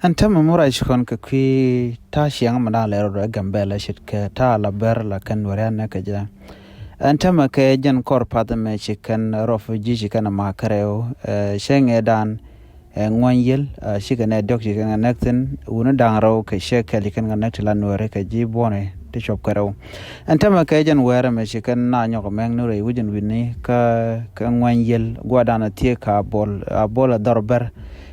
Anta mamura shikon ka kwi ta shiyang mana lero da gambela shit ka ta la ber la kan wariana ka ja. Anta ma ka jan kor pada me chikan refugee chikan ma kareo shenge dan ngwanyel shikan dok chikan nakten una dangro ka sheka likan nakti lan ware ka ji bone te shop kareo. Anta ma ka jan ware me chikan na nyok meng nure wujin winni ka ngwanyel gwadana tie ka bol darber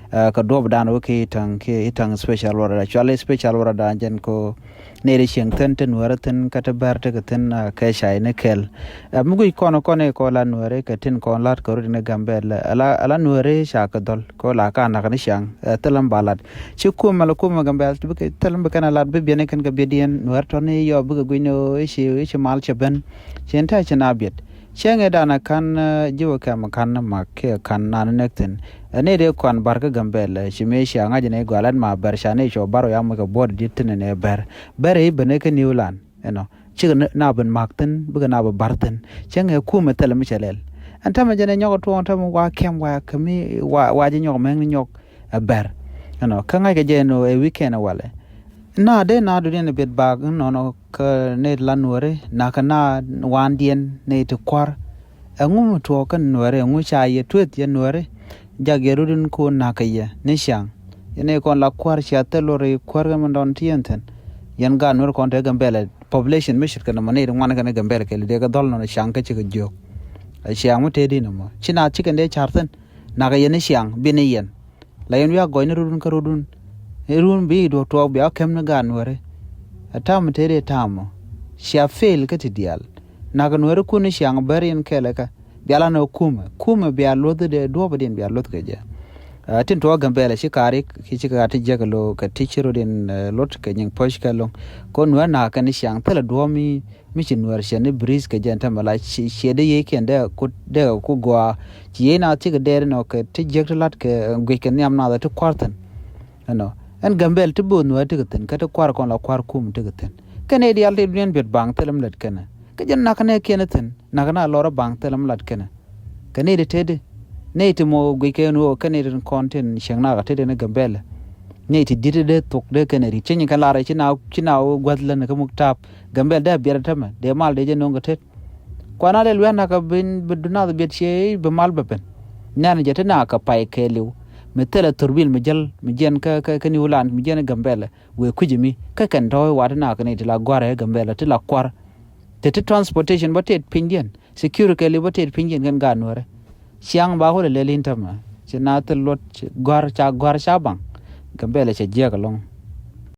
ka dob dan ke itang special wara chale special wara dan jen ko ne de sheng ten waraten ka ta bar ta ten ka shai ne kel mugu kono ko la nuare ka tin ko lat ko ne gambe ala nuare sha ka dol ko la ka na kan shang telam balat chi ko mal ko ma gambe tu ke telam be kana lat be bene kan ka be dien nuar to ne yo bu gu no ishi mal cheben chen ta chen abet shenge dana kan jiwa ka makan ma ke kan na nekten ne de kwan barka gambel shime shi anga jene gwalan ma bar shane sho baro ya maka bod ditne ne ber bene ke niulan chi na ben makten buga na barten shenge ku metel mi chelel anta ma jene nyoko to anta wa kem wa kami wa je nyoko men nyok ber kanga ke jeno e weekend wale na de na do ne bet bag no ka ne lanwore na kana wan dien ne to kwar ngum to kan nwore ngu cha ye twet ye nwore jagerudin ko na kaya ne shang ene kon la kwar cha telore kwar ga don tienten yan ga nwor kon te gambele population mishit kana mane ngwan kana gambele ke de ga dol no shang ka chi ga jo shang mu te di no mo china chicken de charten na ga ye ne shang bine yen la yen ya go ne rudun ka rudun run bi do to bi akem na ga nwore atam te de tamo sha fail ka ti dial na ga nwore ku ne shang barin kele ka biala no kuma bia lode de do badin bia lot ka ja tin to gambele shi kare ki ci ka ti jagalo ka tichiro den lot ka nyin posh ka long ko no na ka ni shang tala do mi chin war shane breeze ka janta mala shi de ye ken da ku gwa ci na ti ga der no ka ti jaglat ka gwe ken yam na da to kwartan en gambel to bo no ti ga ten ka to kwar kon la kwar kum ti ga ten kene di alde bien bet bang telam let kana ka jan na kana keneten na kana lora bang telam lat kana kane de tede ne ti mo gwe ken wo kane de content shang na ga tede ne gambel ne ti dide de tok de kane ri chen kan la ra china gwadla na ka muktap gambel da biar tama de mal de je no ga tet kwana le lwa na ka bin beduna de bet she be mal bepen nyana je tana ka pai keliu metela turbil mijen ka ni ulan mijen gambel we kujimi ka kan do wa na ka ne ti la gware gambel ti la kwar te transportation batet pindian security le batet pindian kan ganore siang ba ho le lintama china te lot gwar cha bang gambele che je ka long